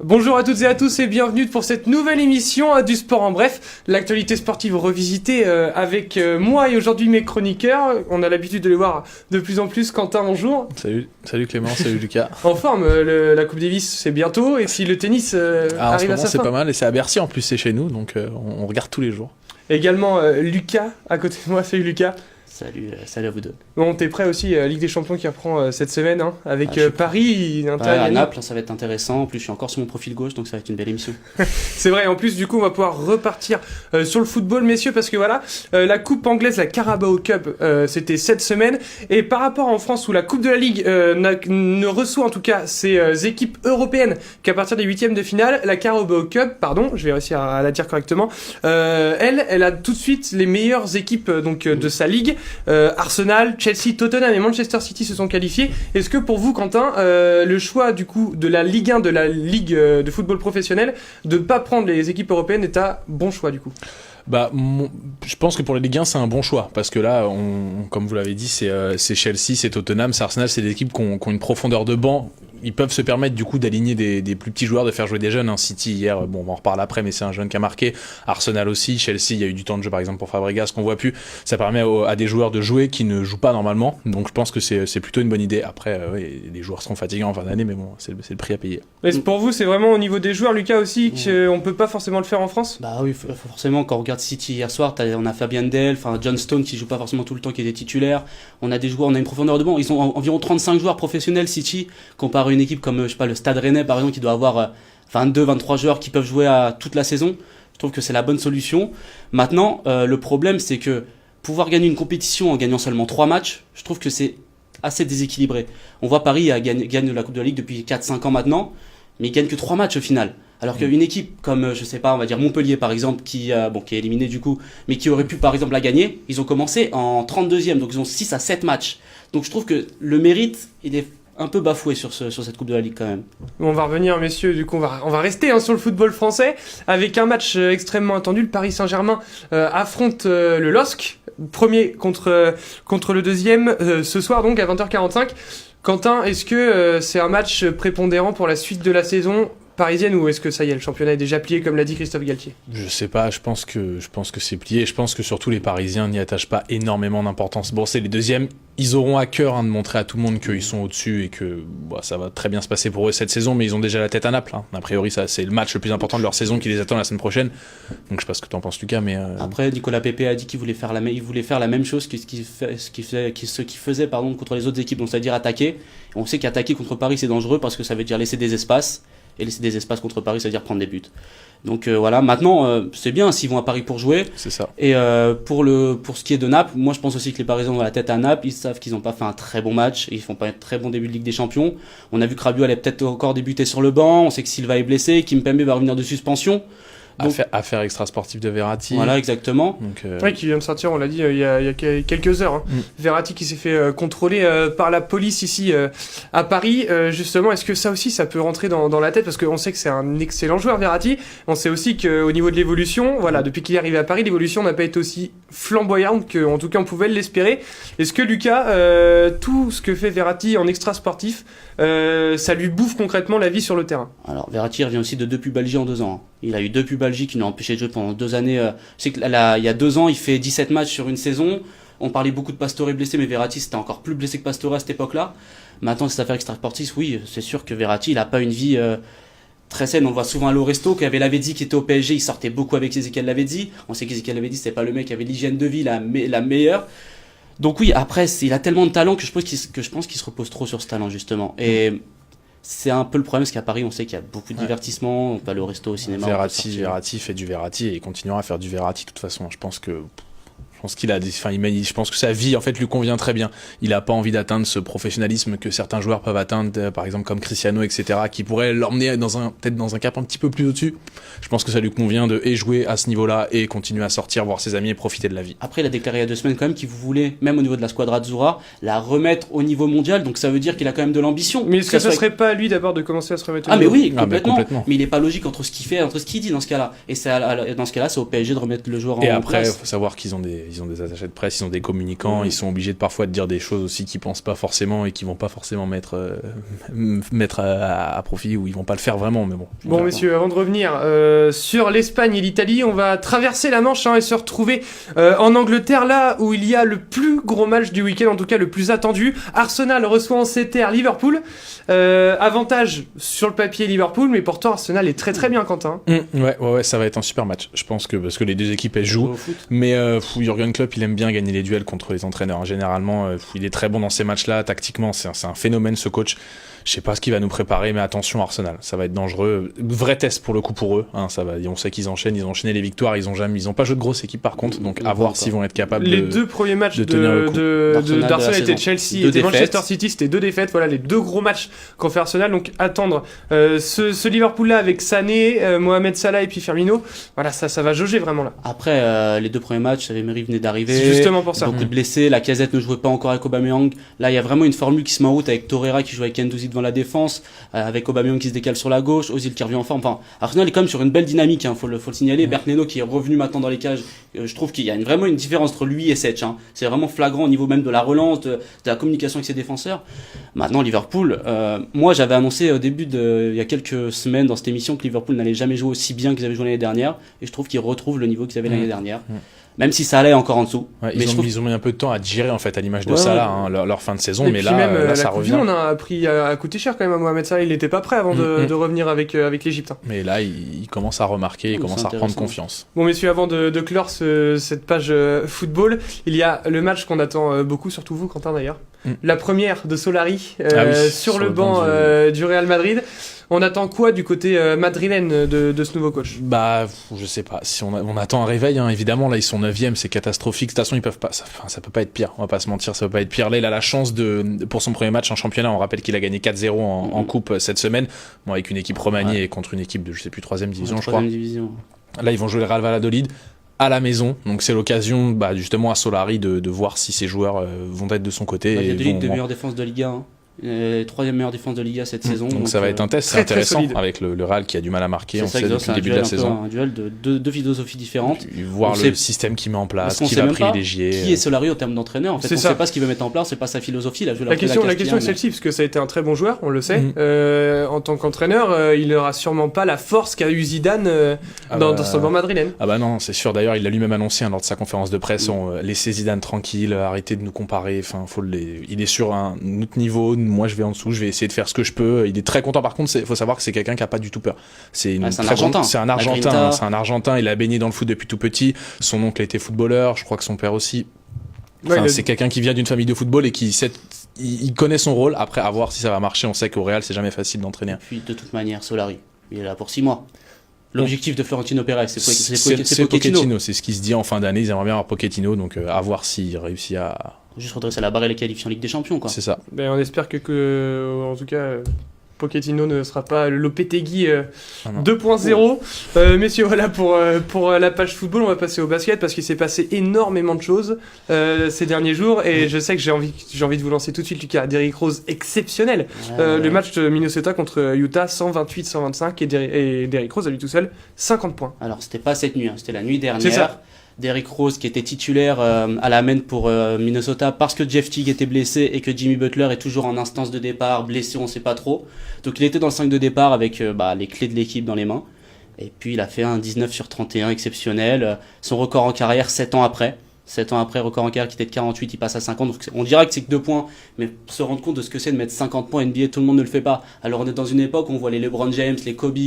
Bonjour à toutes et à tous et bienvenue pour cette nouvelle émission du Sport en bref, l'actualité sportive revisitée avec moi et aujourd'hui mes chroniqueurs. On a l'habitude de les voir de plus en plus. Quentin, bonjour. Salut Clément, salut Lucas. En forme, la Coupe Davis c'est bientôt et si le tennis arrive à sa fin. C'est pas mal et c'est à Bercy en plus, c'est chez nous donc on regarde tous les jours. Également Lucas à côté de moi, salut Lucas. Salut à vous deux. Bon, t'es prêt aussi, Ligue des Champions qui reprend cette semaine, hein, avec Paris. À Naples, ça va être intéressant. En plus, je suis encore sur mon profil gauche, donc ça va être une belle émission. C'est vrai, en plus, du coup, on va pouvoir repartir sur le football, messieurs, parce que voilà, la Coupe anglaise, la Carabao Cup, c'était cette semaine. Et par rapport en France, où la Coupe de la Ligue ne reçoit en tout cas ses équipes européennes qu'à partir des huitièmes de finale, la Carabao Cup, pardon, je vais réussir à la dire correctement, elle a tout de suite les meilleures équipes de sa ligue. Arsenal, Chelsea, Tottenham et Manchester City se sont qualifiés. Est-ce que pour vous, Quentin, le choix du coup de la Ligue 1, de la Ligue de football professionnel, de ne pas prendre les équipes européennes est un bon choix du coup? Je pense que pour les Ligue 1 c'est un bon choix parce que là, comme vous l'avez dit, c'est Chelsea, c'est Tottenham, c'est Arsenal, c'est des équipes qui ont une profondeur de banc. Ils peuvent se permettre du coup d'aligner des plus petits joueurs, de faire jouer des jeunes. City hier, bon, on va en reparler après, mais c'est un jeune qui a marqué. Arsenal aussi, Chelsea, il y a eu du temps de jeu par exemple pour Fabregas qu'on voit plus. Ça permet à des joueurs de jouer qui ne jouent pas normalement. Donc je pense que c'est plutôt une bonne idée. Après, les joueurs seront fatigants en fin d'année, mais bon, c'est le prix à payer. Mais pour vous, c'est vraiment au niveau des joueurs, Lucas aussi, qu'on peut pas forcément le faire en France? Bah oui, forcément. Quand on regarde City hier soir, on a Fabien Delph, John Stone qui joue pas forcément tout le temps, qui est titulaire. On a des joueurs, on a une profondeur de banc. Ils ont environ 35 joueurs professionnels City, comparé à une équipe comme je sais pas le Stade Rennais par exemple qui doit avoir 22-23 joueurs qui peuvent jouer à toute la saison. Je trouve que c'est la bonne solution. Maintenant, le problème c'est que pouvoir gagner une compétition en gagnant seulement 3 matchs, je trouve que c'est assez déséquilibré. On voit Paris gagne la Coupe de la Ligue depuis 4-5 ans maintenant, mais il gagne que 3 matchs au final. Alors qu'une équipe comme, je sais pas, on va dire Montpellier par exemple, qui est éliminé du coup, mais qui aurait pu par exemple la gagner, ils ont commencé en 32e, donc ils ont 6 à 7 matchs. Donc je trouve que le mérite, il est un peu bafoué sur cette Coupe de la Ligue quand même. On va revenir, messieurs, du coup on va rester sur le football français avec un match extrêmement attendu. Le Paris Saint-Germain affronte le LOSC, premier contre le deuxième ce soir donc à 20h45. Quentin, est-ce que c'est un match prépondérant pour la suite de la saison parisienne ou est-ce que ça y est, le championnat est déjà plié comme l'a dit Christophe Galtier? Je sais pas, je pense que c'est plié. Je pense que surtout les Parisiens n'y attachent pas énormément d'importance. Bon, c'est les deuxièmes, ils auront à cœur de montrer à tout le monde qu'ils sont au-dessus et que ça va très bien se passer pour eux cette saison, mais ils ont déjà la tête à Naples. A priori, ça c'est le match le plus important de leur saison qui les attend la semaine prochaine. Donc je sais pas ce que t'en penses Lucas, mais après Nicolas Pepe a dit qu'il voulait faire la même chose que ce qu'il faisait contre les autres équipes, donc c'est-à-dire attaquer. On sait qu'attaquer contre Paris c'est dangereux parce que ça veut dire laisser des espaces. Et laisser des espaces contre Paris, c'est-à-dire prendre des buts. Donc voilà, maintenant, c'est bien s'ils vont à Paris pour jouer. C'est ça. Et pour ce qui est de Naples, moi je pense aussi que les Parisiens ont la tête à Naples. Ils savent qu'ils n'ont pas fait un très bon match. Et ils font pas un très bon début de Ligue des Champions. On a vu que Rabiot allait peut-être encore débuter sur le banc. On sait que Silva est blessé. Kimpembe va revenir de suspension. Donc, affaire extra-sportive de Verratti. Voilà, exactement. Donc, oui, qui vient de sortir, on l'a dit, il y a quelques heures. Verratti qui s'est fait contrôler par la police ici à Paris. Justement, est-ce que ça aussi, ça peut rentrer dans la tête? Parce qu'on sait que c'est un excellent joueur, Verratti. On sait aussi qu'au niveau de l'évolution, voilà, depuis qu'il est arrivé à Paris, l'évolution n'a pas été aussi flamboyante qu'en tout cas on pouvait l'espérer. Est-ce que Lucas, tout ce que fait Verratti en extra-sportif, ça lui bouffe concrètement la vie sur le terrain? Alors, Verratti revient aussi de 2 pubalgies en 2 ans. Il a eu 2 pubalgies qui l'ont empêché de jouer pendant 2 années. Je sais qu'il y a 2 ans, il fait 17 matchs sur une saison. On parlait beaucoup de Pastore blessé, mais Verratti c'était encore plus blessé que Pastore à cette époque-là. Maintenant, cette affaire extra-sportive, oui, c'est sûr que Verratti, il a pas une vie très saine. On le voit souvent à l'Oresto, qu'il y avait Lavezzi qui était au PSG, il sortait beaucoup avec Ezequiel Lavezzi. On sait qu'Ezequiel Lavezzi, c'était pas le mec qui avait l'hygiène de vie la meilleure. Donc oui, après, il a tellement de talent que je pense qu'il se repose trop sur ce talent, justement. Et c'est un peu le problème, parce qu'à Paris, on sait qu'il y a beaucoup de divertissement. On peut aller au resto, au cinéma. Verratti fait du Verratti et il continuera à faire du Verratti de toute façon. Je pense que Je pense qu'il a je pense que sa vie en fait lui convient très bien. Il a pas envie d'atteindre ce professionnalisme que certains joueurs peuvent atteindre, par exemple comme Cristiano, etc., qui pourrait l'emmener peut-être dans un cap un petit peu plus au-dessus. Je pense que ça lui convient de jouer à ce niveau-là et continuer à sortir, voir ses amis et profiter de la vie. Après, il a déclaré il y a 2 semaines quand même qu'il voulait, même au niveau de la Squadra Azzurra, la remettre au niveau mondial. Donc ça veut dire qu'il a quand même de l'ambition. Mais est-ce que ça serait pas à lui d'abord de commencer à se remettre au mais niveau? oui, complètement. Mais il est pas logique entre ce qu'il fait et entre ce qu'il dit dans ce cas-là. Et dans ce cas-là, c'est au PSG de remettre le joueur en place. Et après, il faut savoir qu'ils ont des attachés de presse, ils ont des communicants, ils sont obligés de parfois de dire des choses aussi qu'ils pensent pas forcément et qu'ils vont pas forcément mettre à profit, ou ils vont pas le faire vraiment, mais bon. Bon, messieurs, avant de revenir sur l'Espagne et l'Italie, on va traverser la Manche et se retrouver en Angleterre, là où il y a le plus gros match du week-end, en tout cas le plus attendu. Arsenal reçoit en CTR Liverpool. Avantage sur le papier Liverpool, mais pourtant Arsenal est très très bien, Quentin. Ouais, ça va être un super match. Je pense que parce que les deux équipes elles jouent, mais Jürgen Klopp il aime bien gagner les duels contre les entraîneurs. Généralement, il est très bon dans ces matchs-là. Tactiquement, c'est un phénomène ce coach. Je sais pas ce qu'il va nous préparer, mais attention Arsenal, ça va être dangereux. Vrai test pour le coup pour eux. Ça va. On sait qu'ils enchaînent, ils ont enchaîné les victoires, ils ont pas joué de grosse équipe par contre, donc à voir s'ils vont être capables. Les deux premiers matchs d'Arsenal étaient Chelsea et Manchester City, c'était 2 défaites. Voilà les 2 gros matchs qu'ont fait Arsenal. Donc attendre ce Liverpool-là avec Sané, Mohamed Salah et puis Firmino. Voilà, ça va jauger vraiment là. Après les 2 premiers matchs, Emery venait d'arriver. C'est justement pour ça. Beaucoup de blessés. La Lacazette ne jouait pas encore avec Aubameyang. Là, il y a vraiment une formule qui se met en route avec Torreira qui joue avec Guendouzi devant la défense, avec Aubameyang qui se décale sur la gauche, Ozil qui revient en forme. Enfin, Arsenal est quand même sur une belle dynamique, faut le signaler. Bertneno qui est revenu maintenant dans les cages. Je trouve qu'il y a vraiment une différence entre lui et Setch. C'est vraiment flagrant au niveau même de la relance, de la communication avec ses défenseurs. Maintenant, Liverpool, moi j'avais annoncé au début il y a quelques semaines dans cette émission que Liverpool n'allait jamais jouer aussi bien qu'ils avaient joué l'année dernière, et je trouve qu'ils retrouvent le niveau qu'ils avaient l'année dernière. Même si ça allait encore en dessous. Ils ont mis un peu de temps à digérer en fait, à l'image de Salah, leur fin de saison, mais là, même, là ça revient. On a appris à coûter cher quand même à Mohamed Salah, il n'était pas prêt avant de revenir avec l'Égypte. Mais là, il commence à remarquer, il commence à reprendre confiance. Bon messieurs, avant de clore cette page football, il y a le match qu'on attend beaucoup, surtout vous Quentin d'ailleurs. La première de Solari sur le banc du Real Madrid. On attend quoi du côté madrilène de ce nouveau coach? Je sais pas. Si on attend un réveil, évidemment. Là, ils sont 9e, c'est catastrophique. De toute façon, ils peuvent pas. Ça peut pas être pire. On va pas se mentir, ça peut pas être pire. Là, il a la chance pour son premier match en championnat. On rappelle qu'il a gagné 4-0 en coupe cette semaine. Bon, avec une équipe remaniée et contre une équipe de, je sais plus, 3e division, je crois. Division. Là, ils vont jouer le Real Valladolid à la maison, donc c'est l'occasion justement à Solari de voir si ses joueurs vont être de son côté. Il y a 2 meilleures défenses de Liga. 3e meilleure défense de Liga cette saison. Donc ça va être un test très, intéressant avec le Real qui a du mal à marquer, on sait depuis le début de la saison. Un duel de 2 philosophies différentes. Voir le système qu'il met en place, qui va privilégier. Qui est Solari en termes d'entraîneur. En fait, on ne sait pas ce qu'il veut mettre en place, c'est pas sa philosophie. La question est celle-ci, parce que ça a été un très bon joueur, on le sait. En tant qu'entraîneur, il n'aura sûrement pas la force qu'a eu Zidane dans son banc madrilène. Ah bah non, c'est sûr. D'ailleurs, il l'a lui-même annoncé lors de sa conférence de presse. Laissez Zidane tranquille, arrêtez de nous comparer. Enfin, il est sur un autre niveau. Moi, je vais en dessous. Je vais essayer de faire ce que je peux. Il est très content. Par contre, il faut savoir que c'est quelqu'un qui a pas du tout peur. C'est un Argentin. Il a baigné dans le foot depuis tout petit. Son oncle était footballeur. Je crois que son père aussi. C'est quelqu'un qui vient d'une famille de football et il connaît son rôle. Après, à voir si ça va marcher. On sait qu'au Real, c'est jamais facile d'entraîner. Puis, de toute manière, Solari, il est là pour 6 mois. L'objectif de Florentino Pérez, c'est Pochettino. C'est ce qui se dit en fin d'année. Ils aimeraient bien avoir Pochettino. Donc, à voir s'il réussit à juste redresser la barre et les qualifier en Ligue des Champions, quoi. C'est ça. On espère que en tout cas, Pochettino ne sera pas le Lopetegui 2.0. Messieurs, voilà pour la page football. On va passer au basket parce qu'il s'est passé énormément de choses ces derniers jours et je sais que j'ai envie de vous lancer tout de suite, Lucas. Derrick Rose exceptionnel. Le match de Minnesota contre Utah, 128-125 et Derrick Rose à lui tout seul 50 points. Alors c'était pas cette nuit, c'était la nuit dernière. C'est ça. Derrick Rose qui était titulaire à la main pour Minnesota parce que Jeff Teague était blessé et que Jimmy Butler est toujours en instance de départ, blessé, on sait pas trop. Donc il était dans le 5 de départ avec les clés de l'équipe dans les mains. Et puis il a fait un 19 sur 31 exceptionnel. Son record en carrière 7 ans après. 7 ans après, record en carrière qui était de 48, il passe à 50. Donc on dira que c'est que 2 points, mais se rendre compte de ce que c'est de mettre 50 points NBA, tout le monde ne le fait pas. Alors on est dans une époque où on voit les LeBron James, les Kobe,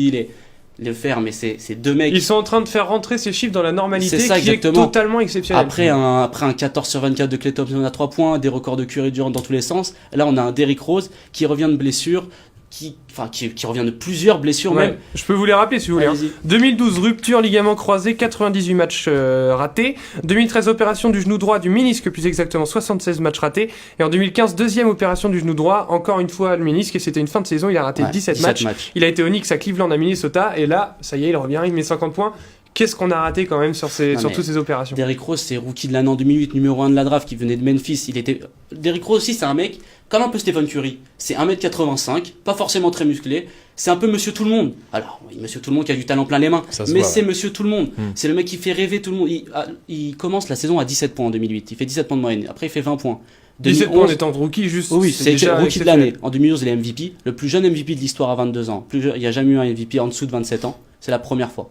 le faire, mais c'est 2 mecs. Ils sont en train de faire rentrer ces chiffres dans la normalité qui exactement. Est totalement exceptionnelle. Après un 14 sur 24 de Klay Thompson à 3 points, des records de Curry Durant dans tous les sens. Là, on a un Derrick Rose qui revient de blessure qui revient de plusieurs blessures même. Je peux vous les rappeler si vous voulez. Allez-y. 2012, rupture, ligament croisé, 98 matchs ratés. 2013, opération du genou droit, du ménisque plus exactement, 76 matchs ratés. Et en 2015, deuxième opération du genou droit, encore une fois le ménisque, et c'était une fin de saison, il a raté 17 matchs. Il a été au Knicks à Cleveland à Minnesota, et là, ça y est, il revient, il met 50 points. Qu'est-ce qu'on a raté quand même sur toutes ces opérations? Derrick Rose, c'est rookie de l'année en 2008, numéro 1 de la draft, qui venait de Memphis. Derrick Rose aussi, c'est un mec comme un peu Stephen Curry. C'est 1m85, pas forcément très musclé. C'est un peu monsieur tout le monde. Alors, oui, monsieur tout le monde qui a du talent plein les mains, mais c'est monsieur tout le monde. C'est le mec qui fait rêver tout le monde. Il commence la saison à 17 points en 2008. Il fait 17 points de moyenne. Après, il fait 20 points. 17 points en étant rookie, juste. Oui, c'est déjà rookie de l'année. En 2011, il est MVP. Le plus jeune MVP de l'histoire à 22 ans. Il n'y a jamais eu un MVP en dessous de 27 ans. C'est la première fois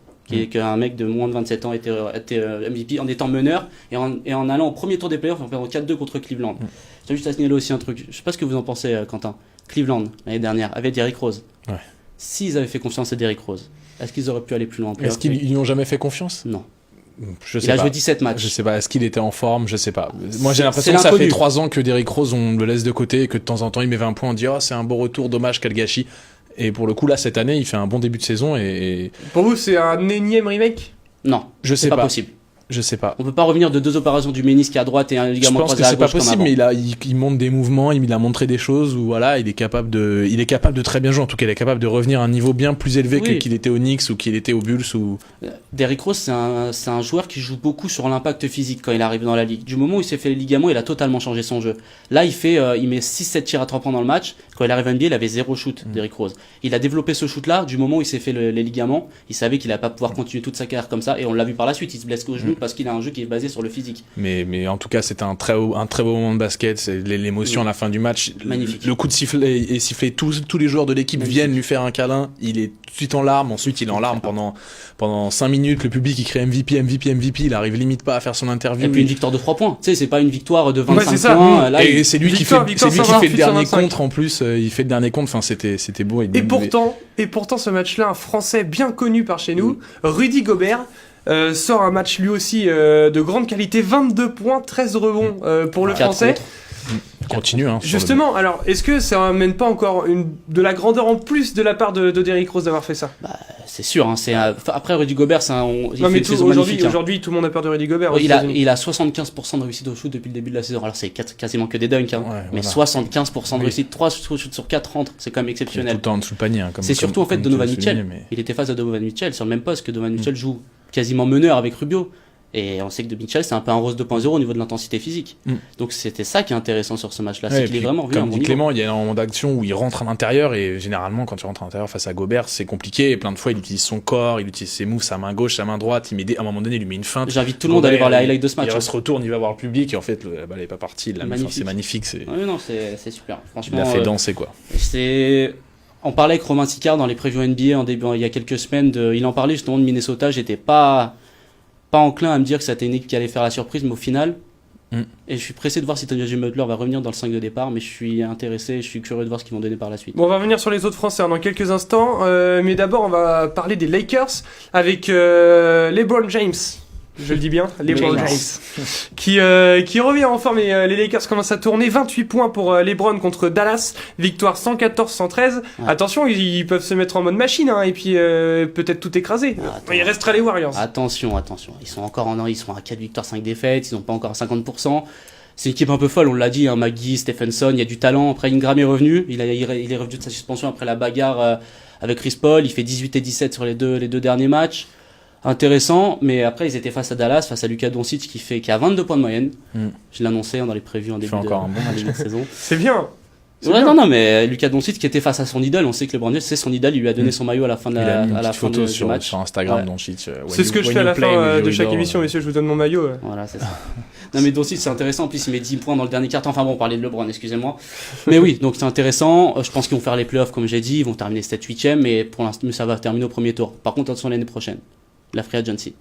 qu'un mec de moins de 27 ans était MVP en étant meneur et en allant au premier tour des playoffs en faisant 4-2 contre Cleveland. J'ai juste à signaler aussi un truc. Je sais pas ce que vous en pensez, Quentin. Cleveland, l'année dernière, avait Derrick Rose. Ouais. S'ils avaient fait confiance à Derrick Rose, est-ce qu'ils auraient pu aller plus loin? Est-ce qu'ils lui ont jamais fait confiance? Non. Je sais il a pas. joué 17 matchs. Je sais pas, est-ce qu'il était en forme? Je sais pas. Moi j'ai l'impression que ça fait 3 ans que Derrick Rose on le laisse de côté et que de temps en temps il met 20 points, on dit oh c'est un beau retour, dommage quel gâchis. Et pour le coup là cette année il fait un bon début de saison et... Pour vous c'est un énième remake? Non, je sais pas possible. Je sais pas. On peut pas revenir de 2 opérations du ménisque à droite et un ligament croisé à gauche. Je pense que c'est pas possible, mais il montre des mouvements, il a montré des choses où voilà, il est capable de très bien jouer. En tout cas, il est capable de revenir à un niveau bien plus élevé qu'il était au Knicks ou qu'il était au Bulls ou. Derrick Rose, c'est un joueur qui joue beaucoup sur l'impact physique quand il arrive dans la ligue. Du moment où il s'est fait les ligaments, il a totalement changé son jeu. Là, il met 6-7 tirs à 3 points dans le match. Quand il arrive à NBA, il avait 0 shoot, Derrick Rose. Il a développé ce shoot-là du moment où il s'est fait les ligaments. Il savait qu'il allait pas pouvoir continuer toute sa carrière comme ça, et on l'a vu par la suite. Il se blesse au genou parce qu'il a un jeu qui est basé sur le physique. Mais en tout cas, c'était un très beau moment de basket. C'est l'émotion à la fin du match. Magnifique. Le coup de sifflet est sifflé. Tous les joueurs de l'équipe viennent lui faire un câlin. Il est tout de suite en larmes. Ensuite, il est en larmes pendant 5 minutes. Le public, il crie MVP. Il arrive limite pas à faire son interview. Et puis une victoire de 3 points. Tu sais, c'est pas une victoire de 25 points. Là, et c'est lui qui fait le dernier contre en plus. Il fait le dernier contre. Enfin, c'était beau. Et pourtant, ce match-là, un Français bien connu par chez nous, Rudy Gobert, sort un match lui aussi de grande qualité, 22 points, 13 rebonds pour le Français. Continue. Justement, alors, est-ce que ça amène pas encore de la grandeur en plus de la part de Derrick Rose d'avoir fait ça? C'est sûr. Après, Rudy Gobert, aujourd'hui, tout le monde a peur de Rudy Gobert. Il a 75% de réussite au shoot depuis le début de la saison. Alors, c'est quasiment que des dunks, mais 75% de réussite, 3 shoots sur 4 rentrent, c'est quand même exceptionnel. Tout le temps en dessous le panier. C'est surtout en fait Donovan Mitchell. Il était face à Donovan Mitchell sur le même poste que Donovan Mitchell joue quasiment meneur avec Rubio. Et on sait que de Mitchell, c'est un peu un Rose 2.0 au niveau de l'intensité physique. Donc c'était ça qui est intéressant sur ce match-là, c'est qu'il est vraiment revenu à un bon niveau. Clément, il y a un moment d'action où il rentre à l'intérieur, et généralement quand tu rentres à l'intérieur face à Gobert, c'est compliqué, et plein de fois il utilise son corps, il utilise ses moves, sa main gauche, sa main droite, à un moment donné il lui met une feinte. J'invite tout le monde à aller voir les highlights de ce match. Il se retourne, il va voir le public, et en fait la balle est pas partie, c'est magnifique. C'est super. Franchement, il a fait danser quoi. On parlait avec Romain Sicard dans les previews NBA il y a quelques semaines, il en parlait justement de Minnesota, j'étais pas enclin à me dire que c'était une équipe qui allait faire la surprise, mais au final, et je suis pressé de voir si Tony Butler va revenir dans le 5 de départ, mais je suis intéressé, je suis curieux de voir ce qu'ils vont donner par la suite. Bon, on va revenir sur les autres Français dans quelques instants, mais d'abord on va parler des Lakers avec LeBron James. Je le dis bien, LeBron James, qui revient en forme, et les Lakers commencent à tourner. 28 points pour LeBron contre Dallas, victoire 114-113. Attention, ils peuvent se mettre en mode machine, et puis peut-être tout écraser. Il restera les Warriors. Attention, ils sont à 4 victoires, 5 défaites, ils n'ont pas encore à 50%. C'est une équipe un peu folle, on l'a dit, McGee, Stephenson, il y a du talent. Après, Ingram est revenu, il est revenu de sa suspension après la bagarre avec Chris Paul, il fait 18 et 17 sur les deux derniers matchs. Intéressant, mais après ils étaient face à Dallas, face à Luka Doncic qui a 22 points de moyenne. Je l'ai annoncé dans les previews en début de saison. C'est bien. Non, mais Luka Doncic qui était face à son idole, on sait que LeBron James c'est son idole, il lui a donné son maillot à la fin de du match. Sur Instagram, Doncic. C'est ce que je fais à la fin de chaque émission, messieurs, je vous donne mon maillot. Voilà, c'est ça. Non mais Doncic c'est intéressant, en plus il met 10 points dans le dernier quart-temps, enfin bon on parlait de LeBron, excusez-moi. Mais oui, donc c'est intéressant, je pense qu'ils vont faire les playoffs comme j'ai dit, ils vont terminer 7-8ème, mais pour l'instant ça va terminer au premier tour. Par contre attention l'année prochaine. La free agency.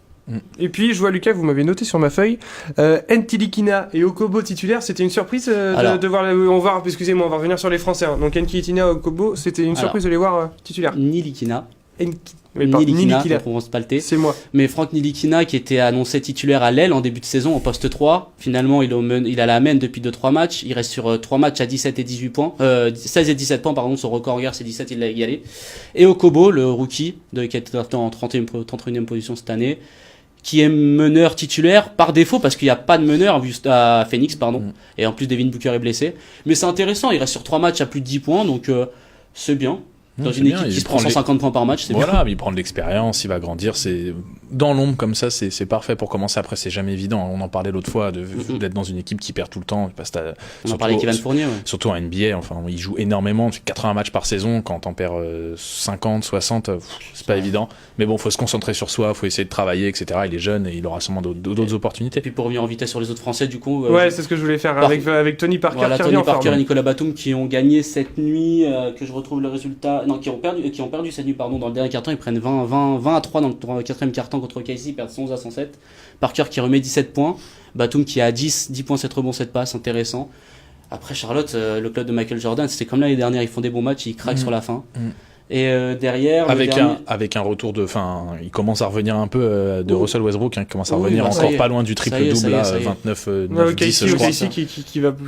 Et puis je vois Lucas, vous m'avez noté sur ma feuille, Ntilikina et Okobo titulaires, c'était une surprise de voir, on va revenir sur les Français. Donc Ntilikina et Okobo, c'était une surprise de les voir titulaires. Nilikina Nilikina, on prononce pas le T. C'est moi. Mais Franck Nilikina, qui était annoncé titulaire à l'aile en début de saison, au poste 3, finalement, il a la main depuis 2-3 matchs. Il reste sur 3 matchs à 17 et 18 points. 16 et 17 points, pardon, son record hier, c'est 17, il l'a égalé. Et Okobo, le rookie, qui est en 31e position cette année, qui est meneur titulaire par défaut, parce qu'il n'y a pas de meneur à Phoenix, et en plus Devin Booker est blessé. Mais c'est intéressant, il reste sur 3 matchs à plus de 10 points, donc c'est bien. Dans une équipe qui se prend 150 points par match, c'est bien. Voilà, il prend de l'expérience, il va grandir. C'est dans l'ombre comme ça, c'est parfait pour commencer. Après, c'est jamais évident. On en parlait l'autre fois d'être dans une équipe qui perd tout le temps. On en parlait avec Evan Fournier. Ouais. Surtout en NBA, enfin, il joue énormément, 80 matchs par saison. Quand t'en perds 50, 60, c'est pas évident. Mais bon, faut se concentrer sur soi, faut essayer de travailler, etc. Il est jeune et il aura sûrement d'autres opportunités. Et puis pour revenir en vitesse sur les autres Français, du coup. Ouais, c'est ce que je voulais faire avec Tony Parker. Voilà, Tony Parker et Nicolas Batum qui ont gagné cette nuit, que je retrouve le résultat. Non, qui ont perdu cette nuit, dans le dernier quart-temps. Ils prennent 20 à 3 dans le quatrième quart-temps contre OKC, ils perdent 11 à 107. Parker qui remet 17 points. Batum qui a 10 points, 7 rebonds, 7 passes, intéressant. Après Charlotte, le club de Michael Jordan, c'était comme l'année dernière, ils font des bons matchs, ils craquent sur la fin. Et derrière, avec un retour il commence à revenir un peu de Russell Westbrook, qui commence à revenir encore pas loin du triple-double, 29, 9, 10, je crois.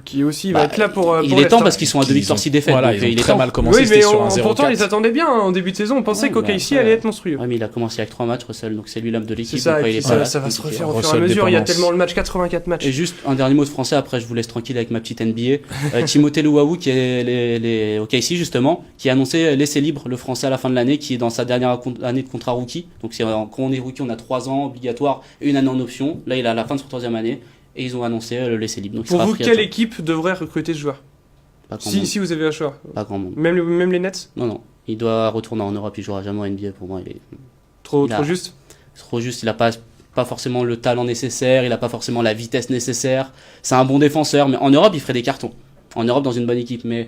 Qui aussi va être là pour. Il est temps parce qu'ils sont à 2 victoires, 6 défaites. Voilà, ils ont très mal commencé, oui, c'était sur un 0-4. Pourtant, ils attendaient bien en début de saison. On pensait qu'OKC allait être monstrueux. Ouais, mais il a commencé avec 3 matchs, Russell, donc c'est lui l'homme de l'équipe. Ça va se refaire au fur et à mesure. Il y a tellement le match, 84 matchs. Et juste un dernier mot de français, après je vous laisse tranquille avec ma petite NBA. Timothée Luwawu, qui est les OKC justement, qui a annoncé laisser libre le français à la fin de l'année, qui est dans sa dernière année de contrat rookie. Donc quand on est rookie, on a 3 ans obligatoire et 1 année en option. Là, il est à la fin de son 3e année et ils ont annoncé le laisser libre. Donc, pour vous, quelle équipe devrait recruter ce joueur? Si vous avez un choix. Pas grand monde. Même les Nets? Non. Il doit retourner en Europe, il jouera jamais en NBA. Pour moi, il est trop juste. Trop juste, il a pas forcément le talent nécessaire, il a pas forcément la vitesse nécessaire. C'est un bon défenseur, mais en Europe, il ferait des cartons. En Europe, dans une bonne équipe, mais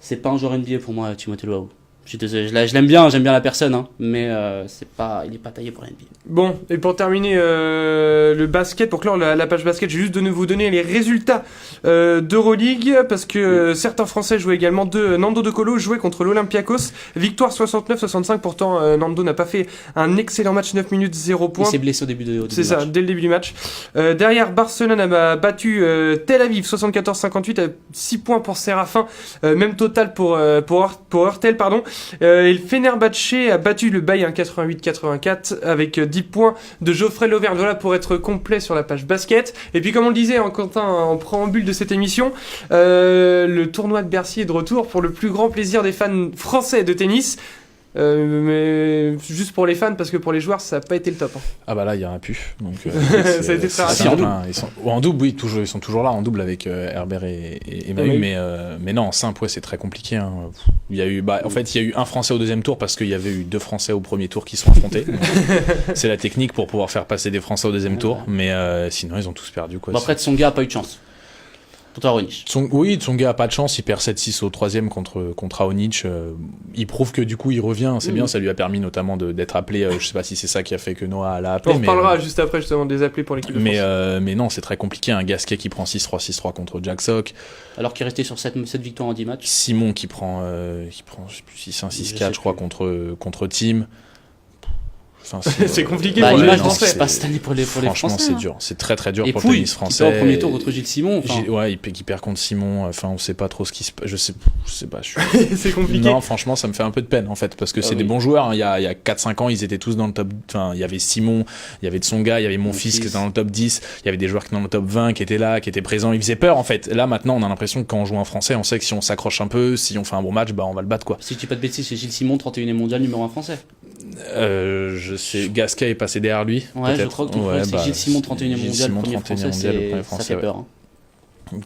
c'est pas un joueur NBA pour moi, Timothée Luwawu. Je suis désolé, je l'aime bien, j'aime bien la personne, mais il est pas taillé pour la NBA. Bon, et pour terminer le basket, pour clore la page basket, j'ai juste vous donner les résultats d'Euroleague, parce que certains Français jouaient également. Nando De Colo jouait contre l'Olympiakos, victoire 69-65, pourtant Nando n'a pas fait un excellent match, 9 minutes 0 points. Il s'est blessé au début du match. C'est ça, dès le début du match. Derrière, Barcelone a battu Tel Aviv 74-58, 6 points pour Séraphin, même total pour Hurtel, pardon. Et le Fenerbahçe a battu le Bayern 88-84 avec 10 points de Geoffrey Lauvergne. Voilà pour être complet sur la page basket. Et puis comme on le disait Quentin en préambule de cette émission, le tournoi de Bercy est de retour pour le plus grand plaisir des fans français de tennis. Mais juste pour les fans, parce que pour les joueurs ça n'a pas été le top. Ah bah là il y a un pu. Donc, ça a été très rapide. En double, oui, ils sont toujours là en double avec Herbert et Mahu, mais non, en simple, c'est très compliqué. Hein. Il y a eu, en fait, il y a eu un Français au deuxième tour parce qu'il y avait eu 2 Français au premier tour qui sont affrontés. C'est la technique pour pouvoir faire passer des Français au deuxième tour, mais sinon ils ont tous perdu. Quoi. Bon, après, Tsonga a pas eu de chance. Tsonga a pas de chance, il perd 7-6 au 3e contre Raonic. Il prouve que du coup il revient, c'est bien, ça lui a permis notamment d'être appelé. Je sais pas si c'est ça qui a fait que Noah l'a appelé. On reparlera juste après justement des appelés pour l'équipe de France. Mais non, c'est très compliqué. Un Gasquet qui prend 6-3, 6-3 contre Jack Sock. Alors qu'il est resté sur 7 victoires en 10 matchs. Simon qui prend je sais plus 6-1, 6-4 je crois contre Team. Enfin, c'est compliqué pour les Français. L'image qui se passe cette année pour les Français. Franchement, c'est dur. C'est très très dur et pour le tennis français. Qui perd au premier tour contre Gilles Simon. Qui perd contre Simon. Enfin, on sait pas trop ce qui se passe. Je sais pas. C'est compliqué. Non, franchement, ça me fait un peu de peine en fait, parce que c'est des bons joueurs. Hein. Il y a 4-5 ans, ils étaient tous dans le top. Enfin, il y avait Simon, il y avait Tsonga, il y avait mon fils qui était dans le top 10. Il y avait des joueurs qui étaient dans le top 20, qui étaient là, qui étaient présents. Ils faisaient peur en fait. Là, maintenant, on a l'impression que quand on joue en français, on sait que si on s'accroche un peu, si on fait un bon match, on va le battre quoi. Si je dis pas de bêtises, c'est Gilles Simon, 31e mondial, numéro 1 français. Je sais, Gasquet est passé derrière lui. Ouais, je crois que c'est Gilles Simon, 31e mondial, premier français, ça fait peur. Hein.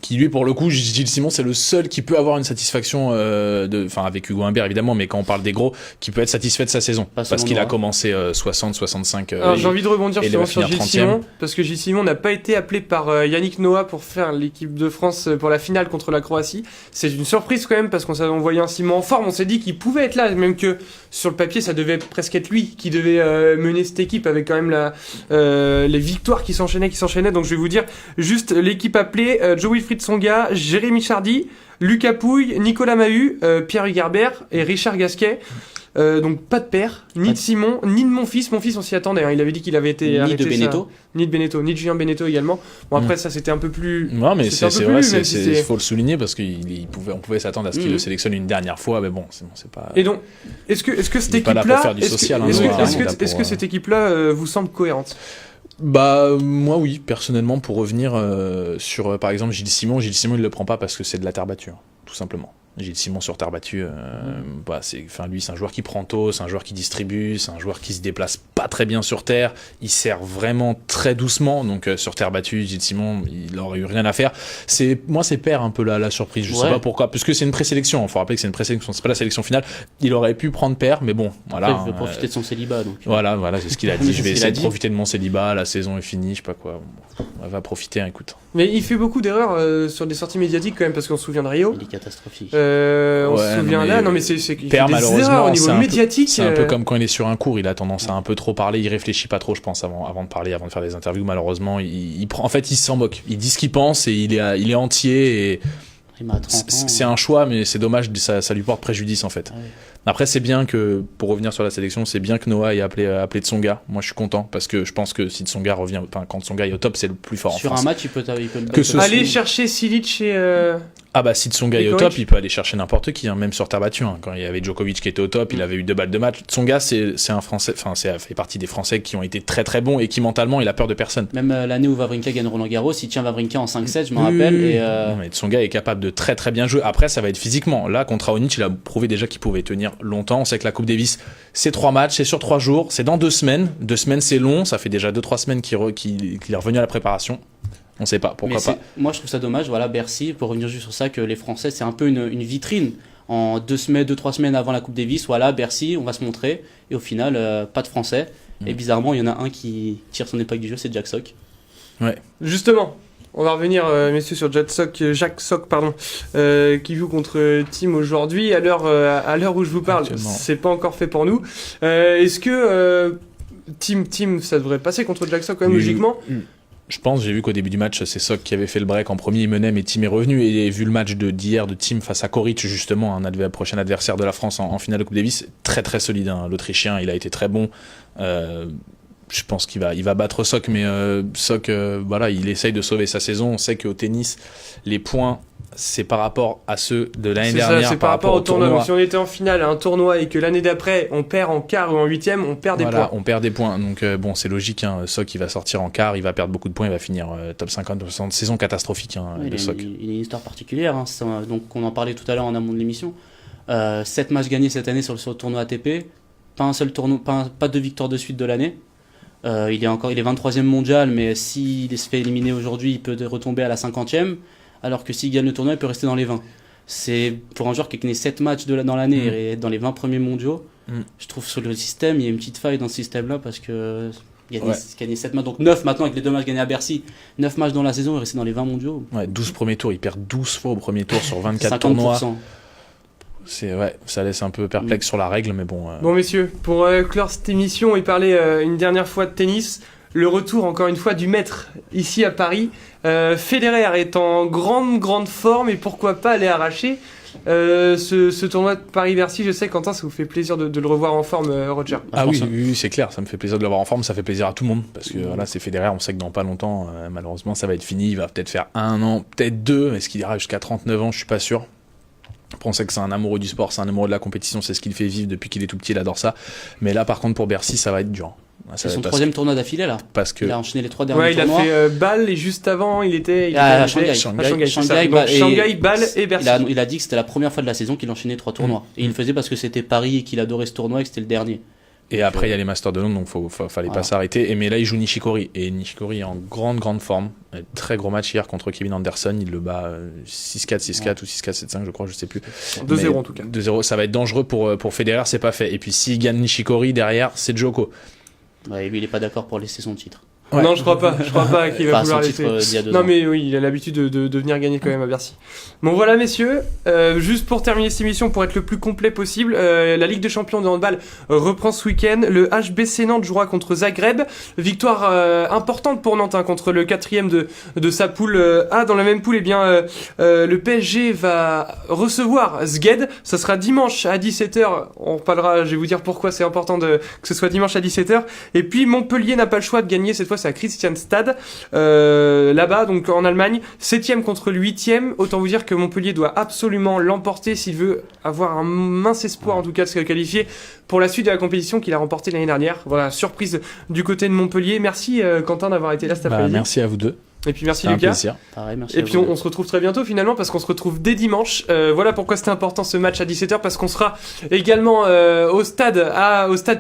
Qui lui, pour le coup, Gilles Simon, c'est le seul qui peut avoir une satisfaction avec Hugo Humbert évidemment, mais quand on parle des gros, qui peut être satisfait de sa saison, parce qu'il a commencé 60, 65. Alors j'ai envie de rebondir sur Gilles 30e. Simon, parce que Gilles Simon n'a pas été appelé par Yannick Noah pour faire l'équipe de France pour la finale contre la Croatie. C'est une surprise quand même, parce qu'on voyait un Simon en forme, on s'est dit qu'il pouvait être là, même que sur le papier ça devait presque être lui qui devait mener cette équipe, avec quand même les victoires qui s'enchaînaient. Donc je vais vous dire juste l'équipe appelée: Wilfried Tsonga, Jérémy Chardy, Lucas Pouille, Nicolas Mahut, Pierre Hugerbert et Richard Gasquet. Donc pas de père, ni de Simon, ni de mon fils. Mon fils, on s'y attendait. Il avait dit qu'il avait été arrêté. Ni de Beneteau. Ni de Beneteau, ni de Julien Beneteau également. Bon après ça c'était un peu plus. Non mais c'est vrai, il faut le souligner parce on pouvait s'attendre à ce qu'il le sélectionne une dernière fois, mais bon, c'est pas. Et donc, est-ce que cette équipe-là, est-ce que cette équipe-là vous semble cohérente? Bah moi oui, personnellement, pour revenir sur par exemple Gilles Simon il le prend pas parce que c'est de la terre battue, tout simplement. Gilles Simon sur terre battue, lui c'est un joueur qui prend tôt, c'est un joueur qui distribue, c'est un joueur qui se déplace pas très bien sur terre, il sert vraiment très doucement, donc sur terre battue, Gilles Simon il aurait eu rien à faire. C'est perd un peu la surprise, je sais pas pourquoi, puisque c'est une présélection, il faut rappeler que c'est une présélection, c'est pas la sélection finale, il aurait pu prendre paire, mais bon, voilà. Après, il veut profiter de son célibat, donc. Voilà, c'est ce qu'il a dit, je vais essayer de profiter de mon célibat, la saison est finie, je sais pas quoi, on va profiter, écoute. Mais il fait beaucoup d'erreurs sur des sorties médiatiques quand même, parce qu'on se souvient de Rio. Il est catastrophique. On se souvient là, non mais c'est perd malheureusement au niveau médiatique. C'est un peu comme quand il est sur un cours, il a tendance à un peu trop parler, il réfléchit pas trop, je pense, avant de parler, avant de faire des interviews. Malheureusement, il prend, en fait, il s'en moque. Il dit ce qu'il pense et il est entier. Et c'est un choix, mais c'est dommage, ça lui porte préjudice en fait. Ouais. Après, c'est bien que, pour revenir sur la sélection, c'est bien que Noah ait appelé Tsonga. Moi, je suis content parce que je pense que si Tsonga revient, quand Tsonga est au top, c'est le plus fort en France. Sur un match, il peut le aller chercher Silic et. Ah bah si Tsonga est au top, il peut aller chercher n'importe qui, même sur terre battue. Quand il y avait Djokovic qui était au top, il avait eu 2 balles de match. Tsonga, c'est un Français, fait partie des Français qui ont été très très bons et qui mentalement il a peur de personne. Même l'année où Wawrinka gagne Roland Garros, il tient Wawrinka en 5-7, je m'en rappelle. Mais Tsonga est capable de très très bien jouer. Après, ça va être physiquement. Là, contre Raonic, il a prouvé déjà qu'il pouvait tenir longtemps. On sait que la Coupe Davis, c'est 3 matchs, c'est sur 3 jours, c'est dans 2 semaines. 2 semaines, c'est long. Ça fait déjà 2-3 semaines qu'il est revenu à la préparation. On sait pas, pourquoi pas. Moi, je trouve ça dommage, Bercy, pour revenir juste sur ça, que les Français, c'est un peu une vitrine. En 2-3 semaines avant la Coupe Davis, Bercy, on va se montrer. Et au final, pas de Français. Et bizarrement, il y en a un qui tire son épingle du jeu, c'est Jack Sock. Ouais. Justement, on va revenir, messieurs, sur Jack Sock, qui joue contre Team aujourd'hui. À l'heure où je vous parle, c'est pas encore fait pour nous. Est-ce que Team, ça devrait passer contre Jack Sock quand même, logiquement? Je pense, j'ai vu qu'au début du match, c'est Sock qui avait fait le break en premier, il menait, mais Team est revenu. Et vu le match d'hier de Team face à Koric, justement, prochain adversaire de la France en finale de Coupe Davis, très très solide. L'Autrichien, il a été très bon. Je pense qu'il va battre Sock, mais Sock, il essaye de sauver sa saison. On sait qu'au tennis, les points, c'est par rapport à ceux de l'année dernière. C'est par rapport au tournoi. Donc, si on était en finale à un tournoi et que l'année d'après, on perd en quart ou en huitième, on perd des points. On perd des points. Donc, c'est logique. Sock, il va sortir en quart, il va perdre beaucoup de points, il va finir top 50, top 60. Saison catastrophique de Sock. Il a une histoire particulière. Donc, on en parlait tout à l'heure en amont de l'émission. 7 matchs gagnés cette année sur le tournoi ATP. Pas un seul tournoi, pas 2 victoires de suite de l'année. Il est 23e mondial, mais s'il se fait éliminer aujourd'hui, il peut retomber à la 50e. Alors que s'il gagne le tournoi, il peut rester dans les 20. C'est pour un joueur qui a gagné 7 matchs dans l'année et être dans les 20 premiers mondiaux. Je trouve sur le système, il y a une petite faille dans ce système-là parce que il a gagné 7 matchs, donc 9 maintenant avec les 2 matchs gagnés à Bercy. 9 matchs dans la saison, il est resté dans les 20 mondiaux. 12 premiers tours, il perd 12 fois au premier tour sur 24 tournois. Ça laisse un peu perplexe sur la règle, mais bon. Bon, messieurs, pour clore cette émission et parler une dernière fois de tennis, le retour encore une fois du maître ici à Paris. Federer est en grande forme et pourquoi pas aller arracher ce tournoi de Paris-Bercy. Je sais, Quentin, ça vous fait plaisir de le revoir en forme, Roger. Oui, c'est clair, ça me fait plaisir de le voir en forme, ça fait plaisir à tout le monde parce que c'est Federer, on sait que dans pas longtemps, malheureusement, ça va être fini. Il va peut-être faire 1 an, peut-être 2. Est-ce qu'il ira jusqu'à 39 ans? Je suis pas sûr. Après, on sait que c'est un amoureux du sport, c'est un amoureux de la compétition, c'est ce qu'il fait vivre depuis qu'il est tout petit, il adore ça. Mais là, par contre, pour Bercy, ça va être dur. C'est son 3e tournoi d'affilée là. Parce que il a enchaîné les 3 derniers tournois. Il a fait Bâle et juste avant, il était à Shanghai. Shanghai, Bâle et Bercy. Il a dit que c'était la première fois de la saison qu'il enchaînait 3 tournois. Et il le faisait parce que c'était Paris et qu'il adorait ce tournoi et que c'était le dernier. Et après, il y a les Masters de Londres, donc fallait pas s'arrêter. Mais là, il joue Nishikori. Et Nishikori est en grande forme. Très gros match hier contre Kevin Anderson. Il le bat 6-4, 6-4 ou 6-4, 7-5, je crois, je sais plus. 2-0 en tout cas. 2-0, ça va être dangereux pour Federer, c'est pas fait. Et puis, s'il gagne Nishikori, derrière, c'est Djoko. Ouais, lui, il est pas d'accord pour laisser son titre. Ouais. Non, je crois pas qu'il va Pas à vouloir son laisser. titre d'il y a 2 Non ans. mais oui, il a l'habitude de venir gagner quand même à Bercy. Bon voilà messieurs, juste pour terminer cette émission, pour être le plus complet possible, la Ligue des Champions de handball reprend ce week-end. Le HBC Nantes jouera contre Zagreb. Victoire importante pour Nantes contre le 4e de sa poule A. Dans la même poule, eh bien, le PSG va recevoir Szeged. Ça sera dimanche à 17h. On reparlera, je vais vous dire pourquoi c'est important que ce soit dimanche à 17h. Et puis Montpellier n'a pas le choix de gagner, cette fois c'est à Christianstad, là-bas, donc en Allemagne, 7e contre le 8e. Autant vous dire que Montpellier doit absolument l'emporter s'il veut avoir un mince espoir en tout cas de se qualifier pour la suite de la compétition qu'il a remportée l'année dernière. Voilà, surprise du côté de Montpellier. Merci Quentin d'avoir été là cet après-midi. Merci à vous deux. Et puis merci C'est un Lucas. plaisir. Pareil, merci. Et puis on se retrouve très bientôt finalement parce qu'on se retrouve dès dimanche. Voilà pourquoi c'était important ce match à 17h, parce qu'on sera également au stade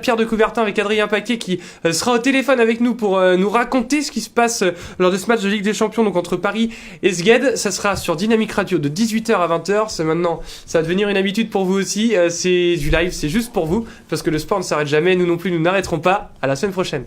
Pierre de Coubertin avec Adrien Paquet qui sera au téléphone avec nous pour nous raconter ce qui se passe lors de ce match de Ligue des Champions, donc entre Paris et Szeged. Ça sera sur Dynamique Radio de 18h à 20h. C'est maintenant, ça va devenir une habitude pour vous aussi. C'est du live, c'est juste pour vous parce que le sport ne s'arrête jamais. Nous non plus, nous n'arrêterons pas. À la semaine prochaine.